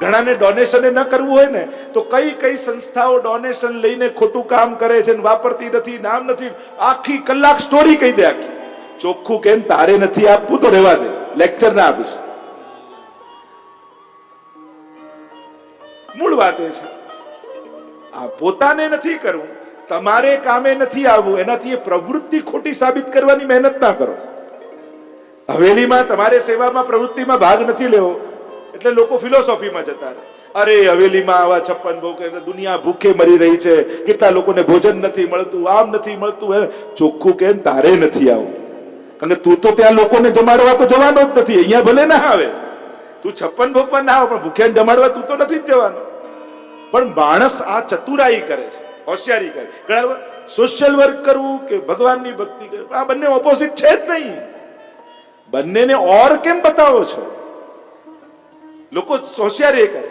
ઘણાને ડોનેશન ન કરવું હોય ને તો કઈ કઈ સંસ્થાઓ ડોનેશન લઈને ખોટું કામ કરે છે, વાપરતી નથી, નામ નથી, આખી કલાક સ્ટોરી કહી દે આખી. ચોખ્ખું કેમ તારે નથી આપવું તો રહેવા દે, લેક્ચર ના આપીશ. મૂળ વાત એ છે આ પોતાને નથી કરવું, તમારે કામે નથી આવવું, એનાથી એ પ્રવૃત્તિ ખોટી સાબિત કરવાની મહેનત ના કરો. હવેલીમાં તમારે સેવામાં પ્રવૃત્તિમાં ભાગ નથી લેવો એટલે લોકો ફિલોસોફીમાં જતા રહે. અરે હવેલીમાં આવા 56 ભોગ, દુનિયા ભૂખે મરી રહી છે, કેટલા લોકોને ભોજન નથી મળતું, આમ નથી મળતું. ચોખ્ખું કેમ તારે નથી આવું? કારણ કે તું તો ત્યાં લોકોને જમાડવા તો જવાનો જ નથી. અહીંયા ભલે ના આવે, તું 56 ભોગમાં ના આવે, પણ ભૂખ્યાને જમાડવા તું તો નથી જ જવાનો. પણ માણસ આ ચતુરાઈ કરે છે, હોશિયારી કરે. ઘણા સોશિયલ વર્ક કરવું કે ભગવાનની ભક્તિ કરવું, આ બંને ઓપોઝિટ છે જ નહીં. બંનેને ઓર કેમ બતાવો છો? લોકો હોશિયારી કરે.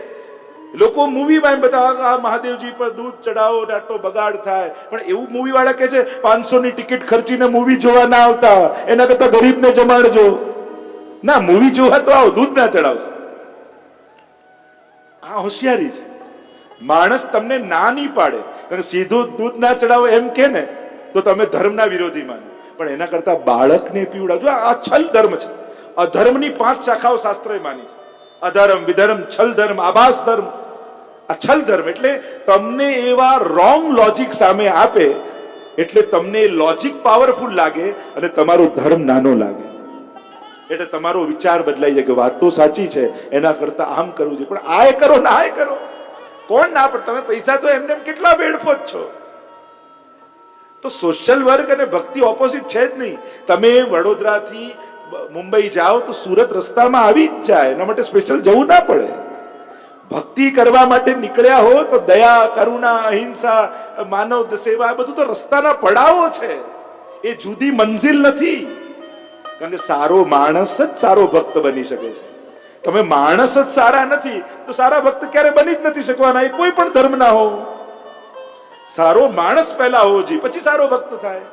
લોકો મૂવીમાં એમ બતાવે આ મહાદેવજી પર દૂધ ચડાવો ને આટલો બગાડ થાય, પણ એવું મૂવી વાળા કે છે 500 ની ટિકિટ ખર્ચીને મૂવી જોવા ના આવતા, એના કરતા ગરીબને જમાડજો. ના, મૂવી જોવા તો આવો, દૂધ ના ચડાવશે. આ હોશિયારી છે. માણસ તમને ના નહીં પાડે, સીધું દૂધ ના ચડાવો એમ કે ને તો તમે ધર્મના વિરોધી માનો, પણ એના કરતા બાળકને પીવડાવજો. આ છલ ધર્મ છે. અધર્મની 5 શાખાઓ શાસ્ત્રએ માની છે: અધર્મ, વિધર્મ, છલ ધર્મ, આભાસ ધર્મ. આ છલ ધર્મ એટલે તમને એવા રોંગ લોજિક સામે આપે એટલે તમને લોજિક પાવરફુલ લાગે અને તમારો ધર્મ નાનો લાગે. એટલે તમારો વિચાર બદલાઈ જાય કે વાત તો સાચી છે, એના કરતા આમ કરવું છે. પણ આ કરો ના આ કરો, કોણ ના? પણ તમે પૈસા તો એમને કેટલા વેડફો જ છો. તો સોશિયલ વર્ક અને ભક્તિ ઓપોઝિટ છે જ નહીં. તમે વડોદરાથી મુંબઈ જાઓ તો સુરત રસ્તામાં આવી જ જાય, એના માટે સ્પેશિયલ જવું ના પડે. ભક્તિ કરવા માટે નીકળ્યા હો તો દયા, કરુણા, અહિંસા, માનવ સેવા, આ બધું તો રસ્તાના પડાવો છે, એ જુદી મંઝિલ નથી. કારણ કે સારો માણસ જ સારો ભક્ત બની શકે છે. તમે માણસ જ સારા નથી તો સારા ભક્ત ક્યારે બની જ નથી શકવાના. એ કોઈ પણ ધર્મ ના હો, સારો માણસ પહેલા હોવો જોઈએ, પછી સારો ભક્ત થાય.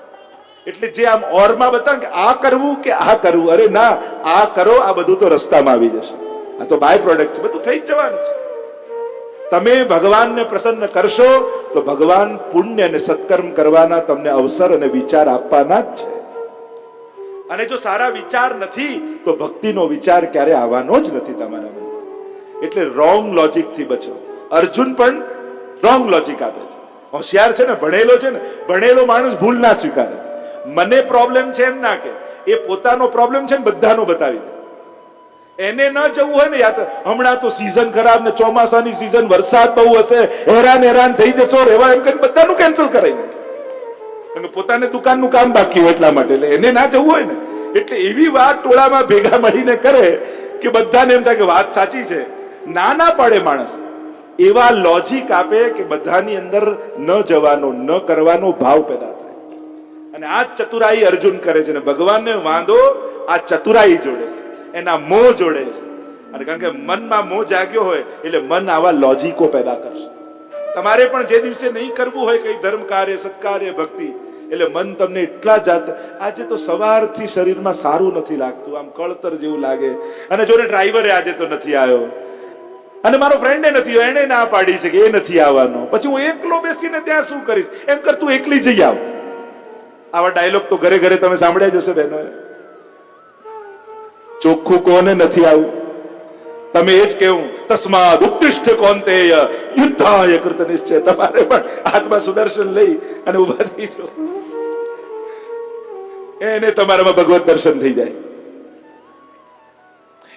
એટલે જે આમ ઓરમાં બતાવે કે આ કરવું કે આ કરવું, અરે ના, આ કરો, આ બધું તો રસ્તામાં આવી જશે. આ તો બાય પ્રોડક્ટ છે, બધું થઈ જ જવાનું છે. તમે ભગવાનને પ્રસન્ન કરશો તો ભગવાન પુણ્ય અને સત્કર્મ કરવાના તમને અવસર અને વિચાર આપવાના જ છે. અને જો સારા વિચાર નથી તો ભક્તિનો વિચાર ક્યારે આવવાનો જ નથી તમારા મનમાં. એટલે રોંગ લોજિક થી બચો. અર્જુન પણ રોંગ લોજિક આપે છે. હોશિયાર છે ને, ભણેલો છે ને, ભણેલો માણસ ભૂલ ના સ્વીકારે. મને પ્રોબ્લેમ છે એમ ના કે, એ પોતાનો પ્રોબ્લેમ છે ને બધાનો બતાવી દે. એને ન જવું હોય ને, યાદ હમણાં તો સીઝન ખરાબ ને, ચોમાસાની સીઝન, વરસાદ બહુ હશે, હેરાન થઈ જશો, રહેવા એમ કરીને બધાનું કેન્સલ કરાવી નાખે. અને પોતાને દુકાનનું કામ બાકી હોય એટલા માટે. એટલે એને ના જવું હોય ને, એટલે એવી વાત ટોળામાં ભેગા મળીને કરે કે બધાને એમ થાય કે વાત સાચી છે. ના પાડે માણસ, એવા લોજિક આપે કે બધાની અંદર ન જવાનો, ન કરવાનો ભાવ પેદા થાય. અને આ ચતુરાઈ અર્જુન કરે છે. ને ભગવાનને વાંધો આ ચતુરાઈ જોડે છે, એના મોહ જોડે છે. અને કારણ કે મનમાં મોહ જાગ્યો હોય એટલે મન આવા લોજિકો પેદા કરશે. તમારે પણ જે દિવસે નહીં કરવું હોય કઈ ધર્મ કાર્ય, સત્કાર્ય, ભક્તિ, એટલે મન તમને એટલા જાત, આજે તો સવારથી શરીરમાં સારું નથી લાગતું, આમ કળતર જેવું લાગે. અને જોને ડ્રાઈવરે આજે તો નથી આવ્યો, અને મારો ફ્રેન્ડે નથી, એને ના પાડી છે કે એ નથી આવવાનો, પછી હું એકલો બેસીને ત્યાં શું કરીશ? એમ કર તું એકલી જઈ આવ. આવા ડાયલોગ તો ઘરે ઘરે તમે સાંભળ્યા જશે બહેનો. ચોખ્ખું કોને નથી આવું? તમે એ જ કેવું, તસ્માદ ઉત્તિષ્ઠ કૌંતેય યુદ્ધાય કૃત નિશ્ચય. તમારે પણ હાથમાં સુદર્શન લઈ અને ઉભા થઈ જાઓ, એને તમારામાં ભગવત દર્શન થઈ જાય.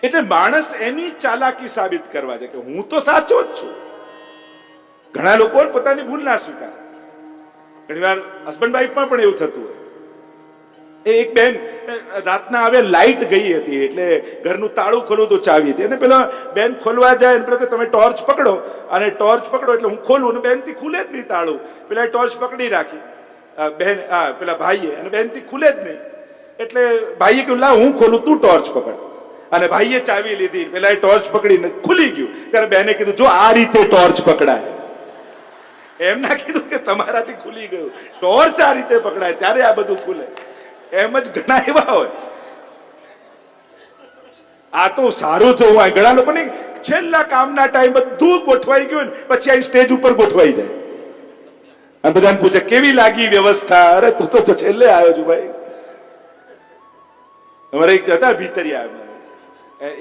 એટલે માણસ એની ચાલાકી સાબિત કરવા છે કે હું તો સાચો જ છું. ઘણા લોકો પોતાની ભૂલ ના સ્વીકારે. ઘણી વાર હસબન્ડ વાઈફમાં પણ એવું થતું હોય. એક બેન રાતના આવે, લાઈટ ગઈ હતી એટલે ઘરનું તાળું ખોલવું તો ચાવી હતી, અને પેલા બેન ખોલવા જાય અને પેલા કે તમે ટોર્ચ પકડો, અને ટોર્ચ પકડો એટલે હું ખોલું, અને બેન થી ખુલે જ નહીં તાળું. પેલા ટોર્ચ પકડી રાખી બેન, પેલા ભાઈએ, અને બેન થી ખુલે જ નહીં. એટલે ભાઈએ કહ્યું લાવ હું ખોલું, તું ટોર્ચ પકડ. અને ભાઈએ ચાવી લીધી, પેલા ટોર્ચ પકડીને ખુલી ગયું. ત્યારે બેને કીધું જો આ રીતે ટોર્ચ પકડાય. એમ ના કીધું કે તમારાથી ખુલી ગયું, ટોર્ચ આ રીતે પકડાય ત્યારે આ બધું ખુલે. એમ જ ઘણા એવા હોય. આ તો સારું થયું હોય. ઘણા લોકોને છેલ્લા કામના ટાઈમ બધું ગોઠવાઈ ગયું ને પછી આ સ્ટેજ ઉપર ગોઠવાઈ જાય અને બધાને પૂછે કેવી લાગી વ્યવસ્થા? અરે તું તો છેલ્લે આવ્યો છું ભાઈ. અમારે એક હતા ભીતરિયા,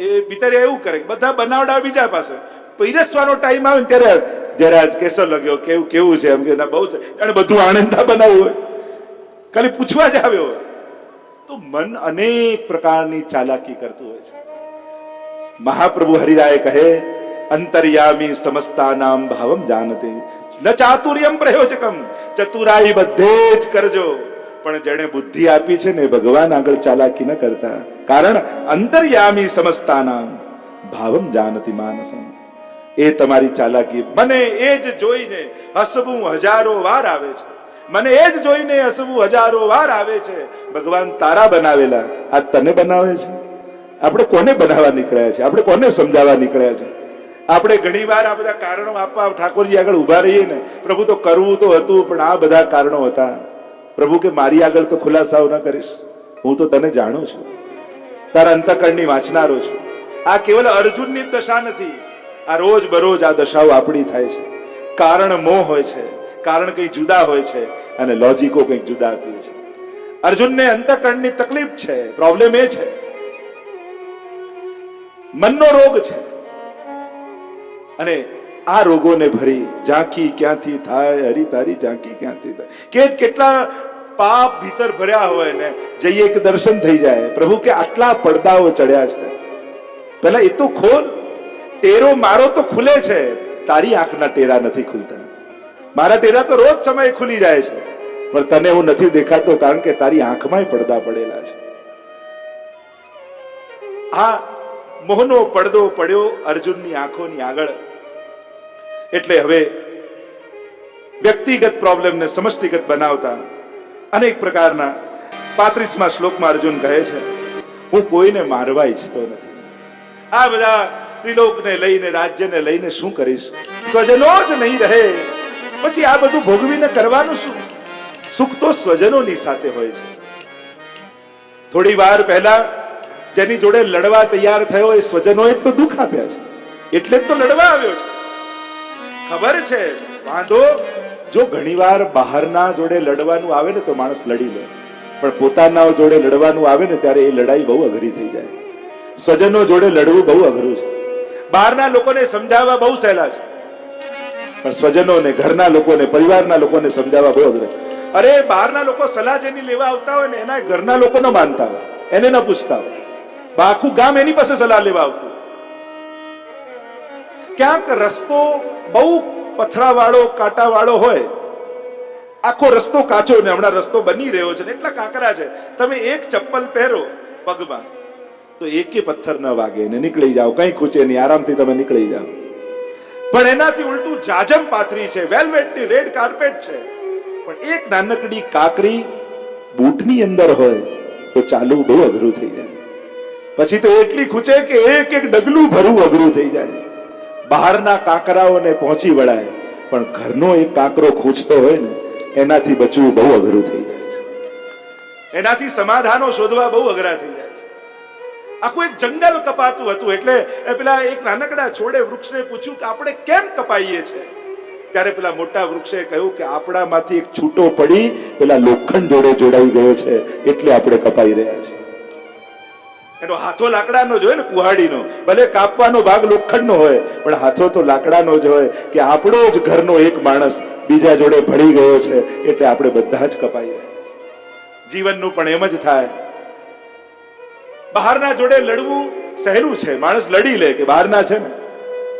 એ ભીતરિયા એવું કરે બધા બનાવડા બીજા પાસે, પીરસવાનો ટાઈમ આવે ને ત્યારે જયારે આજ કેસો લગ્યો કેવું કેવું છે એમ કે બહુ છે, અને બધું આનંદા બનાવવું હોય, ખાલી પૂછવા જ આવ્યો હોય. તો મન અનેક પ્રકારની ચાલાકી કરતું હોય છે. મહાપ્રભુ હરિરાય કહે અંતર્યામી સમસ્તાનામ ભાવમ જાનતે ન ચાતુર્યમ પ્રયોજકમ, ચતુરાઈ બધે જ કરજો, પણ જેણે બુદ્ધિ આપી છે ને ભગવાન આગળ ચાલાકી ન કરતા. કારણ અંતર્યામી સમસ્તાનામ ભાવમ જાનતી માનસમ, એ તમારી ચાલાકી. મને એ જ જોઈને હસવું હજારો વાર આવે છે, મને એ જ જોઈને હસવું હજારો વાર આવે છે. ભગવાન તારા બનાવેલા આ તને બનાવે છે. આપણે કોને બનાવવા નીકળ્યા છે? આપણે કોને સમજાવવા નીકળ્યા છે? આપણે ઘણી વાર આ બધા કારણો આપવા ઠાકોરજી આગળ ઉભા રહીએ ને, પ્રભુ તો કરવું તો હતું પણ આ બધા કારણો હતા. પ્રભુ કે મારી આગળ તો ખુલાસાઓ ન કરીશ, હું તો તને જાણું છું, તારા અંતઃકરણની વાંચનારો છું. આ કેવલ અર્જુનની જ દશા નથી, આ રોજ બરોજ આ દશાઓ આપણી થાય છે. કારણ મોહ હોય છે, કારણ કંઈ જુદા હોય છે અને લોજિકો કંઈક જુદા આપીએ છે. અર્જુનને અંતઃકરણની તકલીફ છે, પ્રોબ્લેમ એ છે, મનનો રોગ છે. અને આ રોગોને ભરી ઝાંખી ક્યાંથી થાય હરી તારી ઝાંખી ક્યાંથી થાય, કે કેટલા પાપ ભીતર ભર્યા હોય ને જઈએ કે દર્શન થઈ જાય. પ્રભુ કે આટલા પડદાઓ ચડ્યા છે, પેલા એ તો ખોલ. ટેરો મારો તો ખુલે છે, તારી આંખના ટેરા નથી ખુલતા. મારા ટેરા તો રોજ સમય ખુલી જાય છે, પણ તને હું નથી દેખાતો કારણ કે તારી આંખમાં પડદા પડેલા છે. આ મોહનો પડદો પડ્યો અર્જુનની આંખોની આગળ. એટલે હવે વ્યક્તિગત પ્રોબ્લેમને સમષ્ટિગત બનાવતા અનેક પ્રકારના 35મા શ્લોકમાં અર્જુન કહે છે હું કોઈને મારવા ઈચ્છતો નથી. આ બધા ત્રિલોકને લઈને રાજ્યને લઈને શું કરીશ? સ્વજનો જ નહીં રહે પછી આ બધું ભોગવીને કરવાનું શું? સુખ તો સ્વજનોની સાથે હોય છે. થોડી વાર પહેલા જેની જોડે લડવા તૈયાર થયો એ સ્વજનોએ તો દુઃખ આપ્યા છે, એટલે જ તો લડવા આવ્યો છે. ખબર છે વાંધો જો ઘણીવાર બહારના જોડે લડવાનું આવે ને તો માણસ લડી લે, પણ પોતાના જોડે લડવાનું આવે ને ત્યારે એ લડાઈ બહુ અઘરી થઈ જાય. સ્વજનો જોડે લડવું બહુ અઘરું છે. બહારના લોકોને સમજાવવા બહુ સહેલા છે, પણ સ્વજનોને, ઘરના લોકોને, પરિવારના લોકોને સમજાવવા બહુ અઘરું. અરે બહારના લોકો સલાહ જેની લેવા આવતા હોય ને એના ઘરના લોકો ન માનતા હોય, એને ન પૂછતા હોય, આખું ગામ એની પાસે સલાહ લેવા આવતું. ક્યાંક રસ્તો બહુ પથરાવાળો કાંટાવાળો હોય, આખો રસ્તો કાચો ને હમણાં રસ્તો બની રહ્યો છે ને એટલા કાંકરા છે, તમે એક ચપ્પલ પહેરો પગમાં તો એકે પથ્થર ન વાગે ને નીકળી જાઓ, કઈ ખૂચે નહીં, આરામથી તમે નીકળી જાઓ. પણ એનાથી ઉલટું જાજમ પાથરી છે, વેલ્વેટની રેડ કાર્પેટ છે, પણ એક નાનકડી કાકરી બૂટની અંદર હોય તો ચાલવું બહુ અઘરું થઈ જાય. પછી તો એટલી ખૂચે કે એક એક ડગલું ભરવું અઘરું થઈ જાય. બહારના કાંકરાઓને પહોંચી વળાય, પણ ઘરનો એક કાંકરો ખૂંચતો હોય ને એનાથી બચવું બહુ અઘરું થઈ જાય છે. એનાથી સમાધાનો શોધવા બહુ અઘરા થઈ જાય છે. આખું એક જંગલ કપાતું હતું. એટલે પેલા એક નાનકડા છોડે વૃક્ષને પૂછ્યું કે આપણે કેમ કપાઈએ છીએ? ત્યારે પેલા મોટા વૃક્ષે કહ્યું કે આપણામાંથી એક છૂટો પડી પેલા લોખંડ જોડે જોડાઈ ગયો છે એટલે આપણે કપાઈ રહ્યા છીએ. એનો હાથો લાકડાનો જ હોય ને, કુહાડીનો, ભલે કાપવાનો ભાગ લોખંડનો હોય પણ હાથો તો લાકડાનો જ હોય કે આપણો જ ઘરનો એક માણસ બીજા જોડે ભળી ગયો છે એટલે આપણે બધા જ કપાઈ રહ્યા છીએ. જીવનનું પણ એમ જ થાય. બહારના જોડે લડવું સહેલું છે, માણસ લડી લે કે બહારના છે ને,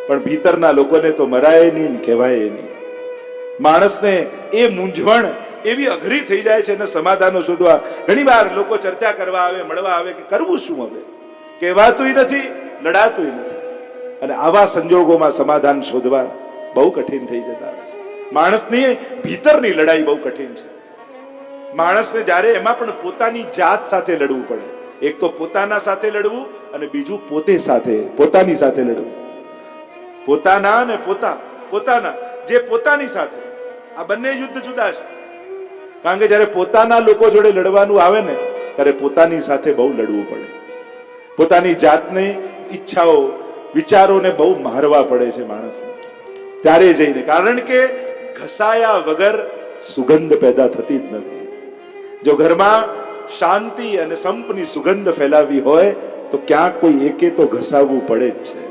પણ ભીતરના લોકોને તો મરાય નહીં કહેવાય નહીં. માણસને એ મૂંઝવણ એવી અઘરી થઈ જાય છે ને સમાધાનો શોધવા. ઘણી વાર લોકો ચર્ચા કરવા આવે, મળવા આવે કે કરવું શું હવે? કહેવાતુંય નથી, લડાતુંય નથી. અને આવા સંજોગોમાં સમાધાન શોધવા બહુ કઠિન થઈ જતા હોય છે. માણસની ભીતરની લડાઈ બહુ કઠિન છે. માણસને જ્યારે એમાં પણ પોતાની જાત સાથે લડવું પડે. એક તો પોતાના સાથે લડવું અને બીજું પોતે સાથે, પોતાની સાથે લડવું. પોતાના ને પોતાના જે પોતાની સાથે, આ બંને યુદ્ધ જુદા છે. કારણ કે જયારે પોતાના લોકો જોડે લડવાનું આવે ને ત્યારે પોતાની સાથે બહુ લડવું પડે. પોતાની જાતની ઈચ્છાઓ, વિચારોને બહુ મારવા પડે છે માણસને ત્યારે જઈને, કારણ કે ઘસાયા વગર સુગંધ પેદા થતી જ નથી. જો ઘરમાં શાંતિ અને સંપની સુગંધ ફેલાવી હોય તો ક્યાંક કોઈ એકે તો ઘસાવવું પડે જ છે.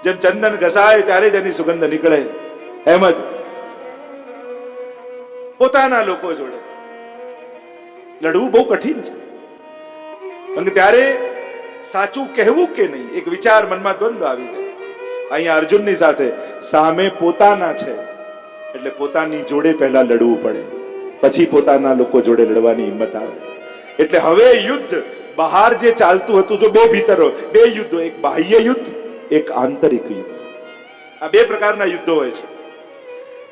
જેમ ચંદન ઘસાય ત્યારે જ એની સુગંધ નીકળે, એમ જ પોતાના લોકો જોડે લડવું બહુ કઠિન છે. કારણ કે ત્યારે સાચું કહેવું કે નહીં, એક વિચાર મનમાં દ્વંદ્વ આવી જાય. અહીંયા અર્જુનની સાથે સામે પોતાના છે એટલે પોતાની જોડે પહેલા લડવું પડે, પછી પોતાના લોકો જોડે લડવાની હિંમત આવે. એટલે હવે યુદ્ધ બહાર જે ચાલતું હતું, જો બે ભીતરો બે યુદ્ધો, એક બાહ્ય યુદ્ધ, એક આંતરિક યુદ્ધ, આ બે પ્રકારના યુદ્ધો હોય છે.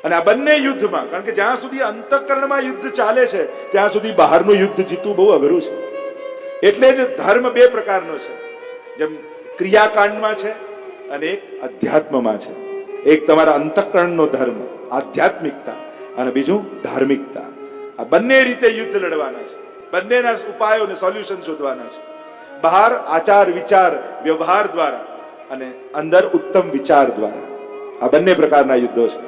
અને આ બંને યુદ્ધમાં, કારણ કે જ્યાં સુધી અંતઃકરણમાં યુદ્ધ ચાલે છે ત્યાં સુધી બહારનું યુદ્ધ જીતવું બહુ અઘરું છે. એટલે જ ધર્મ બે પ્રકારનો છે, જેમ ક્રિયાકાંડમાં છે અને એક અધ્યાત્મમાં છે. એક તમારા અંતઃકરણનો ધર્મ આધ્યાત્મિકતા અને બીજું ધાર્મિકતા. આ બંને રીતે યુદ્ધ લડવાના છે, બંનેના ઉપાયો અને સોલ્યુશન શોધવાના છે. બહાર આચાર વિચાર વ્યવહાર દ્વારા અને અંદર ઉત્તમ વિચાર દ્વારા. આ બંને પ્રકારના યુદ્ધો છે.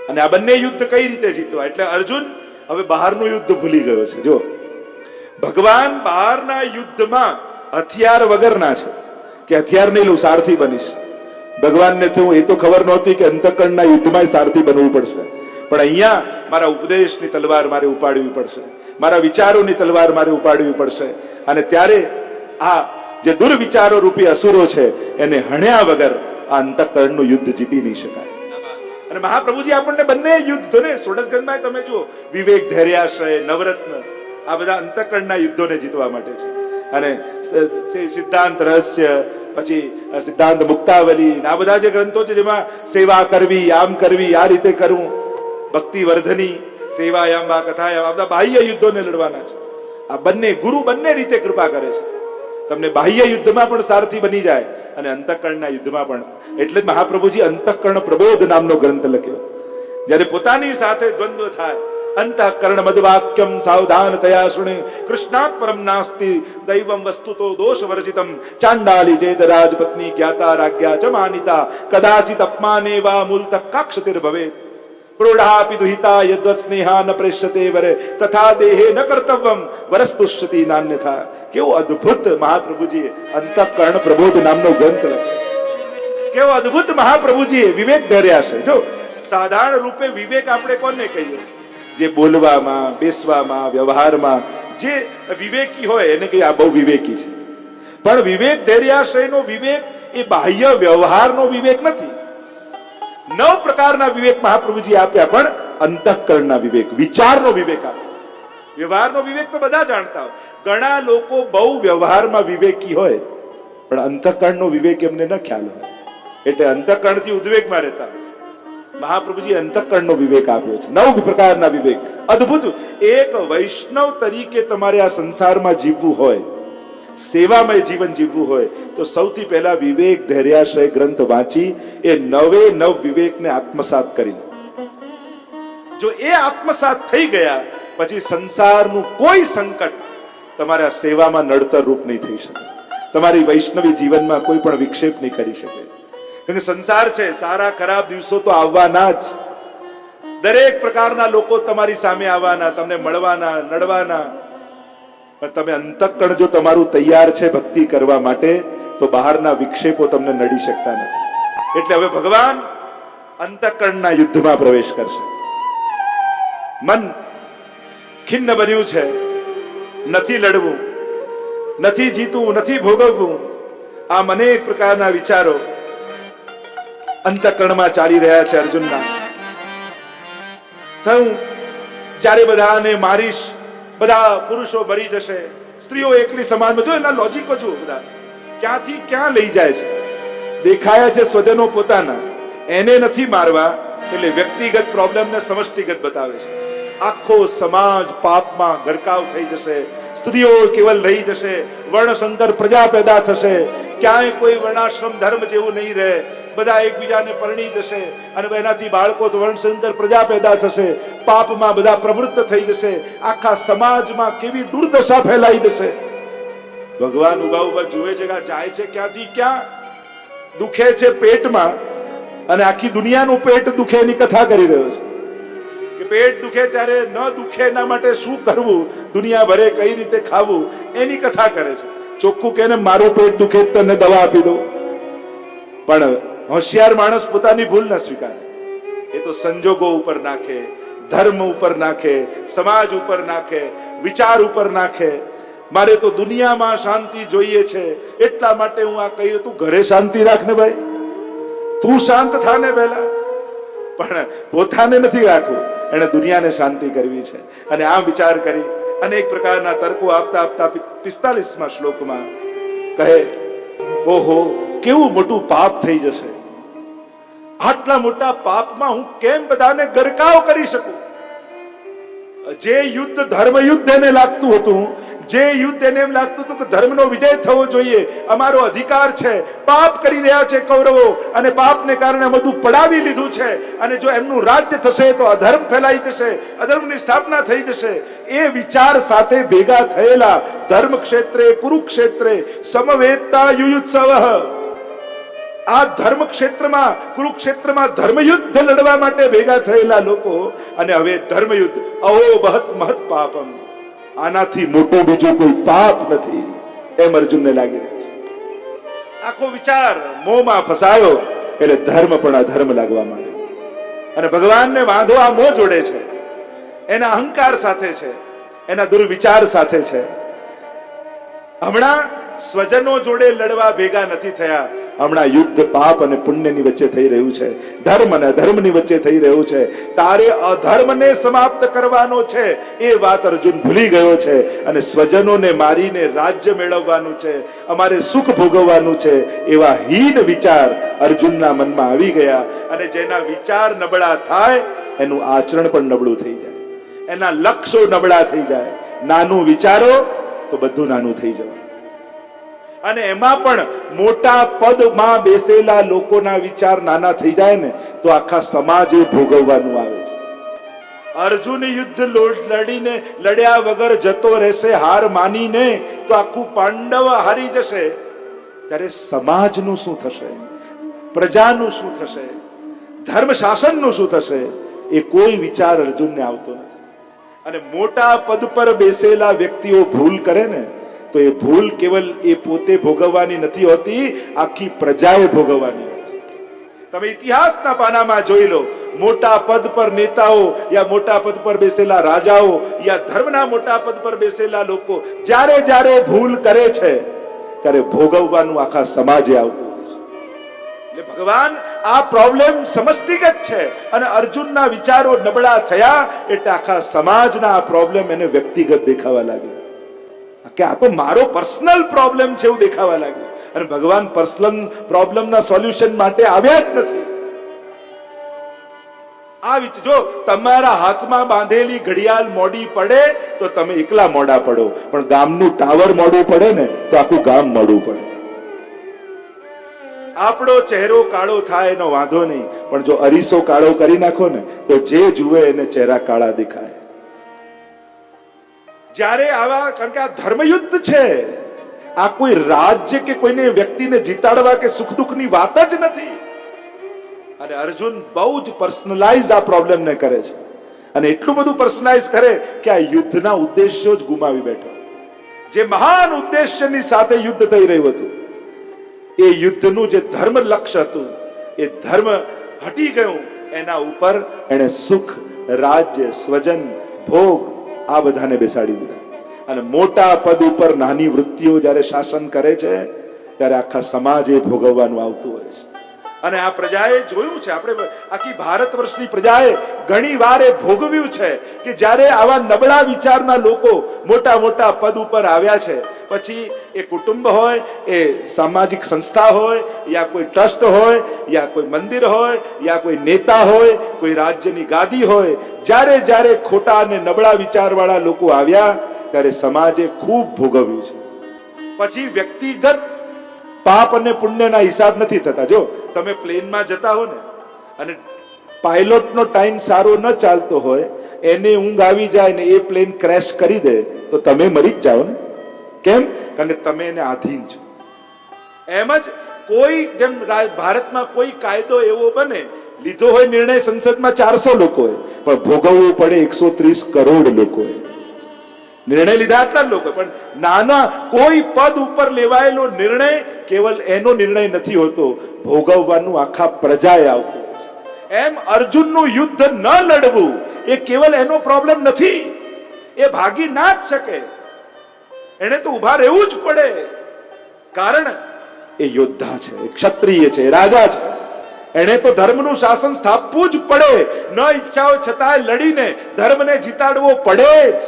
અને આ બંને યુદ્ધ કઈ રીતે જીતવા, એટલે અર્જુન હવે બહારનું યુદ્ધ ભૂલી ગયો છે. જો ભગવાન બહારના યુદ્ધમાં હથિયાર વગરના છે, કે હથિયાર નહીં લઉં સારથી બનીશ. ભગવાનને તો એ તો ખબર નહોતી કે અંતઃકરણના યુદ્ધમાં સારથી બનવું પડશે, પણ અહીંયા મારા ઉપદેશની તલવાર મારે ઉપાડવી પડશે, મારા વિચારોની તલવાર મારે ઉપાડવી પડશે. અને ત્યારે આ જે દુર્વિચારો રૂપી અસુરો છે એને હણ્યા વગર આ અંતઃકરણનું યુદ્ધ જીતી નહીં શકાય. અને મહાપ્રભુજી આપણને બંને યુદ્ધ તો ને ષોડશગંધમાં તમે જુઓ, વિવેક, ધૈર્યાશ્રય, નવરત્ન, આ બધા અંતઃકરણના યુદ્ધોને જીતવા માટે છે. અને સિદ્ધાંત રહસ્ય, પછી સિદ્ધાંત મુક્તાવલી, આ બધા જે ગ્રંથો છે જેમાં સેવા કરવી, આમ કરવી, આ રીતે કરવું, ભક્તિ વર્ધની, સેવાયામ વા કથાયામ, આ બધા બાહ્ય યુદ્ધોને લડવાના છે. આ બંને ગુરુ બંને રીતે કૃપા કરે છે, તમને બાહ્ય યુદ્ધમાં પણ સારથી બની જાય અને અંતઃકરણના યુદ્ધમાં પણ. એટલે જ મહાપ્રભુજી અંતઃકરણ પ્રબોધ નામનો ગ્રંથ લખ્યો. જ્યારે પોતાની સાથે દ્વંદ્વ થાય, અંતઃકરણ મદવાક્યમ સાવધાનતયા શુણે, કૃષ્ણાત પરમ નાસ્તિ દૈવમ વસ્તુતો દોષ વર્જિતમ, ચાંડાલી જેદ રાજપત્ની જ્ઞાતા રાજ્યા ચ માનિતા, કદાચિત અપમાને વા મૂલતઃ કાક્ષતિર ભવેત, પ્રોઢાપી દુહિતા યદ્વત સ્નેહા ન પ્રેષ્યતે વરે, તથા દેહે ન કર્તવ્યમ વરસ્તુષ્યતિ નાન્યથા. કેવો અદ્ભુત મહાપ્રભુજીએ અંતઃકરણ પ્રબોધ નામનો ગ્રંથ લખ્યો. કેવો અદ્ભુત મહાપ્રભુજીએ વિવેક ધર્યા છે. જો સાધારણ રૂપે વિવેક આપણે કોને કહીએ? જે બોલવામાં, બેસવામાં, વ્યવહારમાં જે વિવેકી હોય એને કહીએ આ બહુ વિવેકી છે. પણ વિવેક ધૈર્યાશ્રયનો વિવેક એ બાહ્ય વ્યવહારનો વિવેક નથી. 9 પ્રકારના વિવેક મહાપ્રભુજી આપ્યા, પણ અંતઃકરણના વિવેક, વિચારનો વિવેક આપ્યો. વ્યવહારનો વિવેક તો બધા જાણતા હોય. ઘણા લોકો બહુ વ્યવહારમાં વિવેકી હોય પણ અંતઃકરણનો વિવેક એમને ન ખ્યાલ હોય, એટલે અંતઃકરણથી ઉદ્વેગમાં રહેતા. મહાપ્રભુજી અંતઃકરણનો વિવેક આપ્યો છે, 9 પ્રકારના વિવેક. અદ્ભુત. એક વૈષ્ણવ તરીકે તમારે આ સંસારમાં જીવવું હોય, સેવામય જીવન જીવવું હોય તો સૌથી પહેલા વિવેક ધૈર્યાશ્રય ગ્રંથ વાંચી એ 9 વિવેકને આત્મસાત કરી લો. જો એ આત્મસાત થઈ ગયા પછી સંસારનું કોઈ સંકટ તમારા સેવામાં નડતર રૂપ નહીં થઈ શકે, તમારી વૈષ્ણવી જીવનમાં કોઈ પણ વિક્ષેપ નહીં કરી શકે. કારણ કે સંસાર છે, સારા ખરાબ દિવસો તો આવવાના જ. દરેક પ્રકારના લોકો તમારી સામે આવવાના, તમને મળવાના, નડવાના. પણ તમે અંતઃકરણ જો તમારું તૈયાર છે ભક્તિ કરવા માટે તો બહારના વિક્ષેપો તમને નડી શકતા નથી. એટલે હવે ભગવાન અંતઃકરણના યુદ્ધમાં પ્રવેશ કરશે. મન ખિન્ન બન્યું છે, નથી લડવું, નથી જીતવું, નથી ભોગવવું, આમ અનેક પ્રકારના વિચારો અંતઃકરણમાં ચાલી રહ્યા છે અર્જુનના. હું જ્યારે બધાને મારીશ, બધા પુરુષો મરી જશે, સ્ત્રીઓ એકલી સમાનમાં, જો એના લોજિકો જુઓ, બધા ક્યાંથી ક્યાં લઈ જાય છે. દેખાયા છે સ્વજનો પોતાના, એને નથી મારવા એટલે વ્યક્તિગત પ્રોબ્લેમને સમષ્ટિગત બતાવે છે. આખો સમાજ પાપમાં ગરકાવ થઈ જશે, સ્ત્રીઓ કેવલ રહી જશે, વર્ણશંકર પ્રજા પેદા થશે, ક્યાંય કોઈ વર્ણાશ્રમ ધર્મ જેવું નહીં રહે, બધા એકબીજાને પરણી જશે અને એનાથી બાળકો તો વર્ણશંકર પ્રજા પેદા થશે, પાપમાં બધા પ્રવૃત્ત થઈ જશે, આખા સમાજમાં કેવી દુર્દશા ફેલાઈ જશે. ભગવાન ઉભા ઉભા જુએ છે કે જાય છે ક્યાંથી ક્યાં, દુખે છે પેટમાં અને આખી દુનિયાનું પેટ દુખે એની કથા કરી રહ્યો છે કે પેટ દુખે ત્યારે ન દુખે એના માટે શું કરવું, દુનિયા ભરે કઈ રીતે ખાવું એની કથા કરે છે. ચોખ્ખું કે મારું પેટ દુખે તને દવા આપી દઉં. પણ હોશિયાર માણસ પોતાની ભૂલ ન સ્વીકારે. એ તો સંજોગો ઉપર નાખે, ધર્મ ઉપર નાખે, સમાજ ઉપર નાખે, વિચાર ઉપર નાખે. મારે તો દુનિયામાં શાંતિ જોઈએ છે એટલા માટે હું આ કહી, તું ઘરે શાંતિ રાખ ને ભાઈ, તું શાંત થાને પહેલા. પણ પોતાને નથી રાખવું, એને દુનિયાને શાંતિ કરવી છે. અને આ વિચાર કરી અનેક પ્રકારના તર્કો આપતા આપતા 45મા શ્લોકમાં કહે, ઓહો કેવું મોટું પાપ થઈ જશે, આટલા મોટા પાપમાં હું કેમ બધાને ગરકાવ કરી શકું. જે યુદ્ધ ધર્મ યુદ્ધ એને લાગતું હતું, જે યુદ્ધ એને એમ લાગતું હતું કે ધર્મનો વિજય થવો જોઈએ, અમારો અધિકાર છે, પાપ કરી રહ્યા છે કૌરવો અને પાપને કારણે બધું પડાવી લીધું છે અને જો એમનું રાજ્ય થશે તો અધર્મ ફેલાઈ જશે, અધર્મની સ્થાપના થઈ જશે. એ વિચાર સાથે ભેગા થયેલા ધર્મ ક્ષેત્રે કુરુક્ષેત્રે સમવેતતા યુયુત્સવ, આ ધર્મ ક્ષેત્રમાં કુરુક્ષેત્રમાં ધર્મયુદ્ધ લડવા માટે ભેગા થયેલા લોકો. અને હવે ધર્મયુદ્ધ અહો બહત મહત પાપમ, આનાથી મોટો બીજો કોઈ પાપ નથી એમ અર્જુનને લાગી રહ્યું છે. આખો વિચાર મોહમાં ફસાયો એટલે ધર્મ પણ અધર્મ લાગવા માંડ્યો. અને ભગવાનને વાંધો આ મોહ જોડે છે, એના અહંકાર સાથે છે, એના દુર્વિચાર સાથે છે. હમણાં સ્વજનો જોડે લડવા ભેગા નથી થયા, હમણાં યુદ્ધ પાપ અને પુણ્યની વચ્ચે થઈ રહ્યું છે, ધર્મ અને અધર્મની વચ્ચે થઈ રહ્યું છે. તારે અધર્મને સમાપ્ત કરવાનો છે એ વાત અર્જુન ભૂલી ગયો છે અને સ્વજનોને મારીને રાજ્ય મેળવવાનું છે, અમારે સુખ ભોગવવાનું છે, એવા હીન વિચાર અર્જુનના મનમાં આવી ગયા. અને જેના વિચાર નબળા થાય એનું આચરણ પણ નબળું થઈ જાય, એના લક્ષ્યો નબળા થઈ જાય. નાનું વિચારો તો બધું નાનું થઈ જવાનું. અને એમાં પણ મોટા પદમાં બેસેલા લોકોના વિચાર નાના થઈ જાય ને તો આખા સમાજે ભોગવવાનું આવે છે. અર્જુન યુદ્ધ લડીને લડ્યા વગર જતો રહેશે હાર માનીને તો આખું પાંડવ હારી જશે. ત્યારે સમાજનું શું થશે, પ્રજાનું શું થશે, ધર્મ શાસનનું શું થશે, એ કોઈ વિચાર અર્જુનને આવતો નથી. અને મોટા પદ પર બેસેલા વ્યક્તિઓ ભૂલ કરે ને તો એ ભૂલ કેવલ એ પોતે ભોગવવાની નથી હોતી, આખી પ્રજાએ ભોગવવાની હોય છે. તમે ઇતિહાસના પાનામાં જોઈ લો, મોટા પદ પર નેતાઓ યા મોટા પદ પર બેસેલા રાજાઓ યા ધર્મના મોટા પદ પર બેસેલા લોકો જ્યારે જ્યારે ભૂલ કરે છે ત્યારે ભોગવવાનું આખા સમાજે આવતું હોય છે. એટલે ભગવાન આ પ્રોબ્લેમ સમષ્ટિગત છે અને અર્જુનના વિચારો નબળા થયા એટલે આખા સમાજના આ પ્રોબ્લેમ એને વ્યક્તિગત દેખાવા લાગ્યો કે આ તો મારો પર્સનલ પ્રોબ્લેમ છે એવું દેખાવા લાગ્યું. અને ભગવાન પર્સનલ પ્રોબ્લેમના સોલ્યુશન માટે આવ્યા જ નથી. જો તમારા હાથમાં બાંધેલી ઘડિયાળ મોડી પડે તો તમે એકલા મોડા પડો, પણ ગામનું ટાવર મોડું પડે ને તો આખું ગામ મોડું પડે. આપણો ચહેરો કાળો થાય એનો વાંધો નહીં, પણ જો અરીસો કાળો કરી નાખો ને તો જે જુએ એને ચહેરા કાળા દેખાય. જ્યારે આવા, કારણ કે આ ધર્મયુદ્ધ છે, આ કોઈ રાજ્ય કે કોઈને વ્યક્તિને જીતાડવા કે સુખ દુઃખની વાત જ નથી. અને અર્જુન બહુ જ પર્સનલાઇઝ આ પ્રોબ્લેમને કરે છે અને એટલું બધું પર્સનલાઇઝ કરે કે આ યુદ્ધના ઉદ્દેશ્યો જ ગુમાવી બેઠો. જે મહાન ઉદ્દેશ્યની સાથે યુદ્ધ થઈ રહ્યું હતું, એ યુદ્ધનું જે ધર્મ લક્ષ્ય હતું એ ધર્મ હટી ગયું. એના ઉપર એને સુખ, રાજ્ય, સ્વજન, ભોગ આ બધાને બેસાડી દીધા. અને મોટા પદ ઉપર નાની વૃત્તિઓ જ્યારે શાસન કરે છે ત્યારે આખા સમાજે ભોગવવાનું આવતું હોય છે. અને આ પ્રજાએ જોયું છે, આપણે આખી ભારત વર્ષની પ્રજાએ ઘણી વાર એ ભોગવ્યું છે કે જ્યારે આવા નબળા વિચારના લોકો મોટા મોટા પદ ઉપર આવ્યા છે, પછી એ કુટુંબ હોય, એ સામાજિક સંસ્થા હોય, યા કોઈ ટ્રસ્ટ હોય, યા કોઈ મંદિર હોય, યા કોઈ નેતા હોય, કોઈ રાજ્યની ગાદી હોય, જ્યારે જ્યારે ખોટા અને નબળા વિચારવાળા લોકો આવ્યા ત્યારે સમાજે ખૂબ ભોગવ્યું છે. પછી વ્યક્તિગત પાપ અને પુણ્યના હિસાબ નથી થતા. જો તમે પ્લેનમાં જતા હો ને અને પાયલોટનો ટાઈમ સારો ન ચાલતો હોય, એને ઊંઘ આવી જાય ને એ પ્લેન ક્રેશ કરી દે તો તમે મરી જ જાઓ ને. કેમ? કારણ કે તમે એને આધીન છો. એમ જ કોઈ જેમ ભારતમાં કોઈ કાયદો એવો બને, લીધો હોય નિર્ણય સંસદમાં 400 લોકોએ, પણ ભોગવવું પડે 130 કરોડ લોકોએ. નિર્ણય લીધા આટલા જ લોકો, પણ નાના કોઈ પદ ઉપર લેવાયેલો નિર્ણય કેવલ એનો નિર્ણય નથી હોતો, ભોગવવાનું આખા પ્રજાએ આવતું. એમ અર્જુનનું યુદ્ધ ન લડવું એ કેવલ એનો પ્રોબ્લેમ નથી, એ ભાગી ના જ શકે, એને તો ઉભા રહેવું જ પડે. કારણ એ યોદ્ધા છે, ક્ષત્રિય છે, રાજા છે, એને તો ધર્મનું શાસન સ્થાપવું જ પડે. ન ઈચ્છાઓ છતાં લડીને ધર્મને જીતાડવો પડે જ.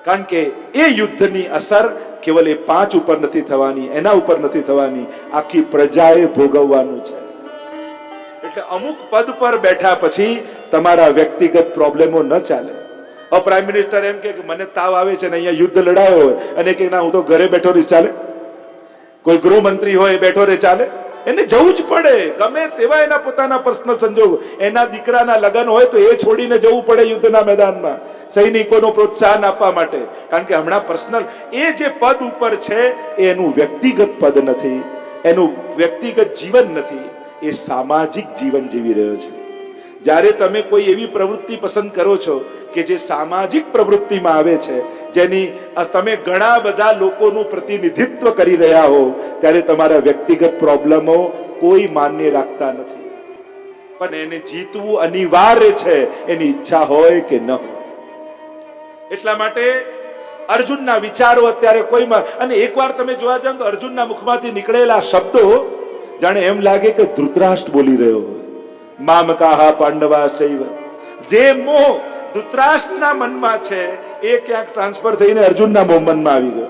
કારણ કે એ યુદ્ધની અસર કેવલ એ 5 ઉપર નથી થવાની, એના ઉપર નથી થવાની, આખી પ્રજાએ ભોગવવાનું છે. એટલે અમુક પદ પર બેઠા પછી તમારા વ્યક્તિગત પ્રોબ્લેમો ન ચાલે. પ્રાઇમ મિનિસ્ટર એમ કે મને તાવ આવે છે ને અહીંયા યુદ્ધ લડાયો હોય, અને કે ના હું તો ઘરે બેઠો રહીશ, ચાલે? કોઈ ગૃહમંત્રી હોય બેઠો રહે, ચાલે? એને જવું જ પડે, ગમે તેવા એના પોતાના પર્સનલ સંજોગ, એના દીકરાના લગ્ન હોય તો એ છોડીને જવું પડે યુદ્ધના મેદાનમાં સૈનિકોનો પ્રોત્સાહન આપવા માટે. કારણ કે હમણાં પર્સનલ એ જે પદ ઉપર છે એ એનું વ્યક્તિગત પદ નથી, એનું વ્યક્તિગત જીવન નથી, એ સામાજિક જીવન જીવી રહ્યો છે. જ્યારે તમે કોઈ એવી પ્રવૃત્તિ પસંદ કરો છો કે જે સામાજિક પ્રવૃત્તિમાં આવે છે, જેની તમે ઘણા બધા લોકોનું પ્રતિનિધિત્વ કરી રહ્યા હો, ત્યારે તમારા વ્યક્તિગત પ્રોબ્લેમો કોઈ માન્ય રાખતા નથી. પણ એને જીતવું અનિવાર્ય છે, એની ઈચ્છા હોય કે ન હોય. એટલા માટે અર્જુનના વિચારો અત્યારે કોઈમાં, અને એકવાર તમે જોવા જાઓ તો અર્જુનના મુખમાંથી નીકળેલા શબ્દો જાણે એમ લાગે કે ધૃતરાષ્ટ્ર બોલી રહ્યો હોય. મામકાહા પાંડવાશ્ચૈવ. જે મોહ ધૃતરાષ્ટ્રના મનમાં છે એ ક્યાંક ટ્રાન્સફર થઈને અર્જુનના મનમાં આવી ગયો.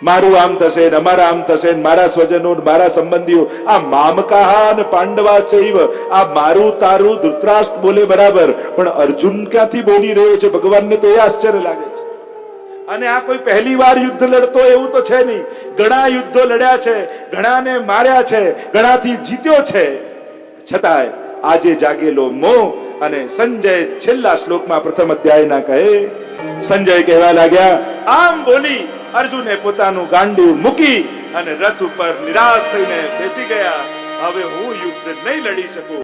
મારું આમ થશે ને અમારા આમ થશે ને મારા સ્વજનો મારા સંબંધીઓ, આ મામકાહા અને પાંડવાશ્ચૈવ, આ મારું તારું ધૃતરાષ્ટ્ર બોલે બરાબર, પણ અર્જુન ક્યાંથી બોલી રહ્યો છે ભગવાનને તો એ આશ્ચર્ય લાગે છે. અને આ કોઈ પહેલી વાર યુદ્ધ લડતો એવું તો છે નહીં, ઘણા યુદ્ધો લડ્યા છે, ઘણાને માર્યા છે, ઘણાથી જીત્યો છે, છતાંય આજે જાગેલો મોહ. અને સંજય છેલ્લા શ્લોકમાં પ્રથમ અધ્યાયના કહે, સંજય કહેવા લાગ્યા, આમ બોલી અર્જુને પોતાનું ગાંડું મૂકી અને રથ ઉપર નિરાશ થઈને બેસી ગયા. હવે હું યુદ્ધ નહીં લડી શકું.